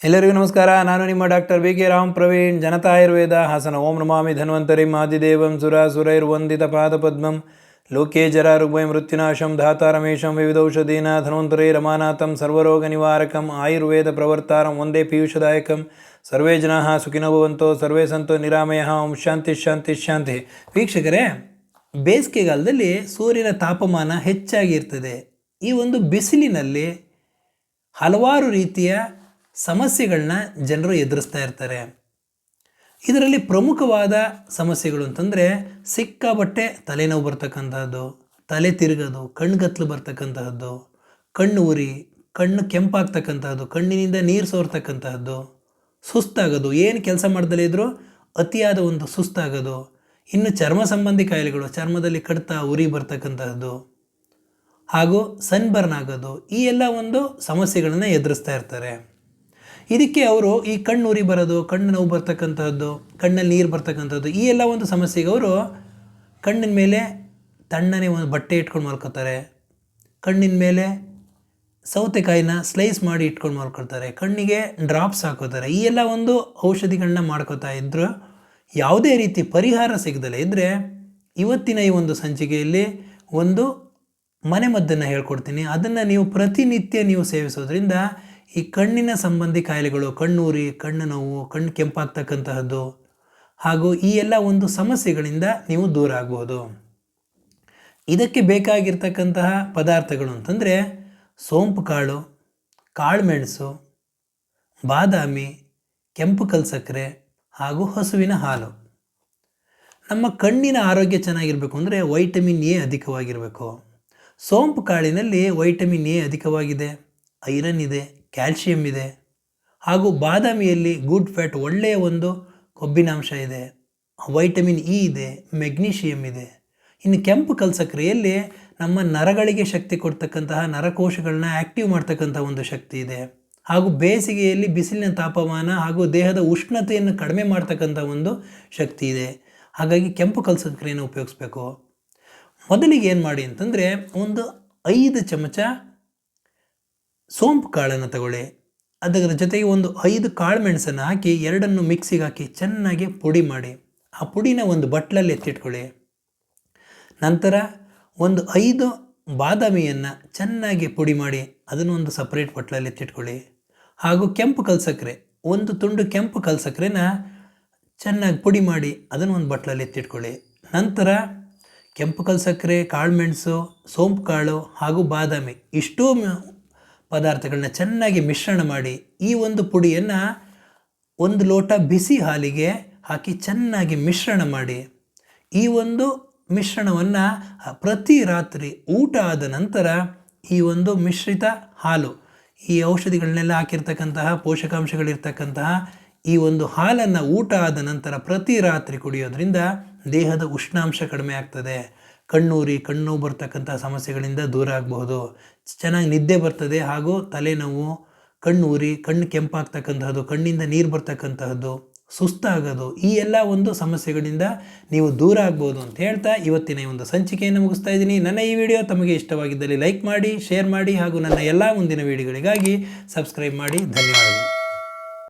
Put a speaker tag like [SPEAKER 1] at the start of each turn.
[SPEAKER 1] ಎಲ್ಲರಿಗೂ ನಮಸ್ಕಾರ. ನಾನು ನಿಮ್ಮ ಡಾಕ್ಟರ್ ವಿ.ಕೆ. ರಾಮ್ ಪ್ರವೀಣ್, ಜನತಾ ಆಯುರ್ವೇದ ಹಾಸನ. ಓಂ ನಮಾಮಿ ಧನ್ವಂತರಿಂ ಆದಿದೇವಂ ಸುರಾಸುರೈರ್ವಂದಿತ ಪಾದಪದ್ಮಂ ಲೋಕೆ ಜರಾರುಗ್ಭಯ ಮೃತ್ಯುನಾಶಂ ಧಾತಾರಮೇಶಂ ವಿವಿಧೌಷಧೀನ ಧನ್ವಂತರೈ ರಮಾನಾಥಂ ಸರ್ವರೋಗ ನಿವಾರಕಂ ಆಯುರ್ವೇದ ಪ್ರವರ್ತಾರಂ ವಂದೇ ಪೀಯೂಷದಾಯಕಂ. ಸರ್ವೇ ಜನಾಃ ಸುಖಿನೋ ಭವಂತೋ ಸರ್ವೇ ಸಂತೋ ನಿರಾಮಯಃ. ಓಂ ಶಾಂತಿ ಶಾಂತಿ ಶಾಂತಿ. ವೀಕ್ಷಕರೇ, ಬೇಸಿಗೆಗಾಲದಲ್ಲಿ ಸೂರ್ಯನ ತಾಪಮಾನ ಹೆಚ್ಚಾಗಿರ್ತದೆ. ಈ ಒಂದು ಬಿಸಿಲಿನಲ್ಲಿ ಹಲವಾರು ರೀತಿಯ ಸಮಸ್ಯೆಗಳನ್ನ ಜನರು ಎದುರಿಸ್ತಾ ಇರ್ತಾರೆ. ಇದರಲ್ಲಿ ಪ್ರಮುಖವಾದ ಸಮಸ್ಯೆಗಳು ಅಂತಂದರೆ ಸಿಕ್ಕಾಬಟ್ಟೆ ತಲೆನೋವು ಬರ್ತಕ್ಕಂತಹದ್ದು, ತಲೆ ತಿರುಗೋದು, ಕಣ್ಗತ್ಲು ಬರ್ತಕ್ಕಂತಹದ್ದು, ಕಣ್ಣು ಉರಿ, ಕಣ್ಣು ಕೆಂಪಾಗ್ತಕ್ಕಂತಹದ್ದು, ಕಣ್ಣಿನಿಂದ ನೀರು ಸೋರ್ತಕ್ಕಂತಹದ್ದು, ಸುಸ್ತಾಗೋದು, ಏನು ಕೆಲಸ ಮಾಡ್ದಲೇ ಇದ್ದರೂ ಅತಿಯಾದ ಒಂದು ಸುಸ್ತಾಗೋದು, ಇನ್ನು ಚರ್ಮ ಸಂಬಂಧಿ ಕಾಯಿಲೆಗಳು, ಚರ್ಮದಲ್ಲಿ ಕಡಿತ ಉರಿ ಬರ್ತಕ್ಕಂತಹದ್ದು ಹಾಗೂ ಸನ್ಬರ್ನ್ ಆಗೋದು, ಈ ಎಲ್ಲ ಒಂದು ಸಮಸ್ಯೆಗಳನ್ನು ಎದುರಿಸ್ತಾ ಇರ್ತಾರೆ. ಇದಕ್ಕೆ ಅವರು ಈ ಕಣ್ಣು ಉರಿ ಬರೋದು, ಕಣ್ಣು ನೋವು ಬರ್ತಕ್ಕಂಥದ್ದು, ಕಣ್ಣಲ್ಲಿ ನೀರು ಬರ್ತಕ್ಕಂಥದ್ದು, ಈ ಎಲ್ಲ ಒಂದು ಸಮಸ್ಯೆಗೆ ಅವರು ಕಣ್ಣಿನ ಮೇಲೆ ತಣ್ಣನೆ ಒಂದು ಬಟ್ಟೆ ಇಟ್ಕೊಂಡು ಮಲ್ಕೋತಾರೆ, ಕಣ್ಣಿನ ಮೇಲೆ ಸೌತೆಕಾಯಿನ ಸ್ಲೈಸ್ ಮಾಡಿ ಇಟ್ಕೊಂಡು ಮಲ್ಕೊಳ್ತಾರೆ, ಕಣ್ಣಿಗೆ ಡ್ರಾಪ್ಸ್ ಹಾಕೋತಾರೆ. ಈ ಎಲ್ಲ ಒಂದು ಔಷಧಿಗಳನ್ನ ಮಾಡ್ಕೋತಾ ಇದ್ದರು. ಯಾವುದೇ ರೀತಿ ಪರಿಹಾರ ಸಿಗದಲೇ ಇದ್ದರೆ ಇವತ್ತಿನ ಈ ಒಂದು ಸಂಚಿಕೆಯಲ್ಲಿ ಒಂದು ಮನೆಮದ್ದನ್ನು ಹೇಳ್ಕೊಡ್ತೀನಿ. ಅದನ್ನು ನೀವು ಪ್ರತಿನಿತ್ಯ ನೀವು ಸೇವಿಸೋದ್ರಿಂದ ಈ ಕಣ್ಣಿನ ಸಂಬಂಧಿ ಕಾಯಿಲೆಗಳು, ಕಣ್ಣೂರಿ, ಕಣ್ಣು ನೋವು, ಕಣ್ಣು ಕೆಂಪಾಗ್ತಕ್ಕಂತಹದ್ದು ಹಾಗೂ ಈ ಎಲ್ಲ ಒಂದು ಸಮಸ್ಯೆಗಳಿಂದ ನೀವು ದೂರ ಆಗ್ಬೋದು. ಇದಕ್ಕೆ ಬೇಕಾಗಿರ್ತಕ್ಕಂತಹ ಪದಾರ್ಥಗಳು ಅಂತಂದರೆ ಸೋಂಪು ಕಾಳು, ಕಾಳುಮೆಣಸು, ಬಾದಾಮಿ, ಕೆಂಪು ಕಲ್ಸಕ್ಕರೆ ಹಾಗೂ ಹಸುವಿನ ಹಾಲು. ನಮ್ಮ ಕಣ್ಣಿನ ಆರೋಗ್ಯ ಚೆನ್ನಾಗಿರಬೇಕು ಅಂದರೆ ವೈಟಮಿನ್ ಎ ಅಧಿಕವಾಗಿರಬೇಕು. ಸೋಂಪು ಕಾಳಿನಲ್ಲಿ ವೈಟಮಿನ್ ಎ ಅಧಿಕವಾಗಿದೆ, ಐರನ್ ಇದೆ, ಕ್ಯಾಲ್ಶಿಯಂ ಇದೆ ಹಾಗೂ ಬಾದಾಮಿಯಲ್ಲಿ ಗುಡ್ ಫ್ಯಾಟ್, ಒಳ್ಳೆಯ ಒಂದು ಕೊಬ್ಬಿನಾಂಶ ಇದೆ, ವೈಟಮಿನ್ ಇ ಇದೆ, ಮೆಗ್ನೀಷಿಯಂ ಇದೆ. ಇನ್ನು ಕೆಂಪು ಕಲ್ಸಕ್ರಿಯಲ್ಲಿ ನಮ್ಮ ನರಗಳಿಗೆ ಶಕ್ತಿ ಕೊಡ್ತಕ್ಕಂತಹ ನರಕೋಶಗಳನ್ನ ಆ್ಯಕ್ಟಿವ್ ಮಾಡ್ತಕ್ಕಂಥ ಒಂದು ಶಕ್ತಿ ಇದೆ ಹಾಗೂ ಬೇಸಿಗೆಯಲ್ಲಿ ಬಿಸಿಲಿನ ತಾಪಮಾನ ಹಾಗೂ ದೇಹದ ಉಷ್ಣತೆಯನ್ನು ಕಡಿಮೆ ಮಾಡ್ತಕ್ಕಂಥ ಒಂದು ಶಕ್ತಿ ಇದೆ. ಹಾಗಾಗಿ ಕೆಂಪು ಕಲ್ಸಕ್ರಿಯನ್ನು ಉಪಯೋಗಿಸ್ಬೇಕು. ಮೊದಲಿಗೆ ಏನು ಮಾಡಿ ಅಂತಂದರೆ ಒಂದು 5 ಚಮಚ ಸೋಂಪು ಕಾಳನ್ನು ತಗೊಳ್ಳಿ. ಅದರ ಜೊತೆಗೆ ಒಂದು 5 ಕಾಳು ಮೆಣಸನ್ನು ಹಾಕಿ ಎರಡನ್ನು ಮಿಕ್ಸಿಗೆ ಹಾಕಿ ಚೆನ್ನಾಗಿ ಪುಡಿ ಮಾಡಿ ಆ ಪುಡಿನ ಒಂದು ಬಟ್ಲಲ್ಲಿ ಎತ್ತಿಟ್ಕೊಳ್ಳಿ. ನಂತರ ಒಂದು 5 ಬಾದಾಮಿಯನ್ನು ಚೆನ್ನಾಗಿ ಪುಡಿ ಮಾಡಿ ಅದನ್ನು ಒಂದು ಸಪ್ರೇಟ್ ಬಟ್ಲಲ್ಲಿ ಎತ್ತಿಟ್ಕೊಳ್ಳಿ. ಹಾಗೂ ಕೆಂಪು ಕಲ್ಸಕ್ಕರೆ, ಒಂದು ತುಂಡು ಕೆಂಪು ಕಲ್ಸಕ್ಕರೆನ ಚೆನ್ನಾಗಿ ಪುಡಿ ಮಾಡಿ ಅದನ್ನು ಒಂದು ಬಟ್ಲಲ್ಲಿ ಎತ್ತಿಟ್ಕೊಳ್ಳಿ. ನಂತರ ಕೆಂಪು ಕಲ್ಸಕ್ಕರೆ, ಕಾಳುಮೆಣಸು, ಸೋಂಪು ಕಾಳು ಹಾಗೂ ಬಾದಾಮಿ ಇಷ್ಟೂ ಪದಾರ್ಥಗಳನ್ನ ಚೆನ್ನಾಗಿ ಮಿಶ್ರಣ ಮಾಡಿ ಈ ಒಂದು ಪುಡಿಯನ್ನು 1 ಲೋಟ ಬಿಸಿ ಹಾಲಿಗೆ ಹಾಕಿ ಚೆನ್ನಾಗಿ ಮಿಶ್ರಣ ಮಾಡಿ ಈ ಒಂದು ಮಿಶ್ರಣವನ್ನು ಪ್ರತಿ ರಾತ್ರಿ ಊಟ ಆದ ನಂತರ ಈ ಒಂದು ಮಿಶ್ರಿತ ಹಾಲು, ಈ ಔಷಧಿಗಳನ್ನೆಲ್ಲ ಹಾಕಿರ್ತಕ್ಕಂತಹ ಪೋಷಕಾಂಶಗಳಿರ್ತಕ್ಕಂತಹ ಈ ಒಂದು ಹಾಲನ್ನು ಊಟ ಆದ ನಂತರ ಪ್ರತಿ ರಾತ್ರಿ ಕುಡಿಯೋದ್ರಿಂದ ದೇಹದ ಉಷ್ಣಾಂಶ ಕಡಿಮೆ ಆಗ್ತದೆ, ಕಣ್ಣೂರಿ, ಕಣ್ಣು ಬರ್ತಕ್ಕಂಥ ಸಮಸ್ಯೆಗಳಿಂದ ದೂರ ಆಗಬಹುದು, ಚೆನ್ನಾಗಿ ನಿದ್ದೆ ಬರ್ತದೆ ಹಾಗೂ ತಲೆನೋವು, ಕಣ್ಣೂರಿ, ಕಣ್ಣು ಕೆಂಪಾಗ್ತಕ್ಕಂತಹದ್ದು, ಕಣ್ಣಿಂದ ನೀರು ಬರ್ತಕ್ಕಂತಹದ್ದು, ಸುಸ್ತಾಗೋದು, ಈ ಎಲ್ಲ ಒಂದು ಸಮಸ್ಯೆಗಳಿಂದ ನೀವು ದೂರ ಆಗ್ಬೋದು ಅಂತ ಹೇಳ್ತಾ ಇವತ್ತಿನ ಈ ಒಂದು ಸಂಚಿಕೆಯನ್ನು ಮುಗಿಸ್ತಾ ಇದ್ದೀನಿ. ನನ್ನ ಈ ವಿಡಿಯೋ ತಮಗೆ ಇಷ್ಟವಾಗಿದ್ದಲ್ಲಿ ಲೈಕ್ ಮಾಡಿ, ಶೇರ್ ಮಾಡಿ ಹಾಗೂ ನನ್ನ ಎಲ್ಲ ಮುಂದಿನ ವಿಡಿಯೋಗಳಿಗಾಗಿ ಸಬ್ಸ್ಕ್ರೈಬ್ ಮಾಡಿ. ಧನ್ಯವಾದಗಳು.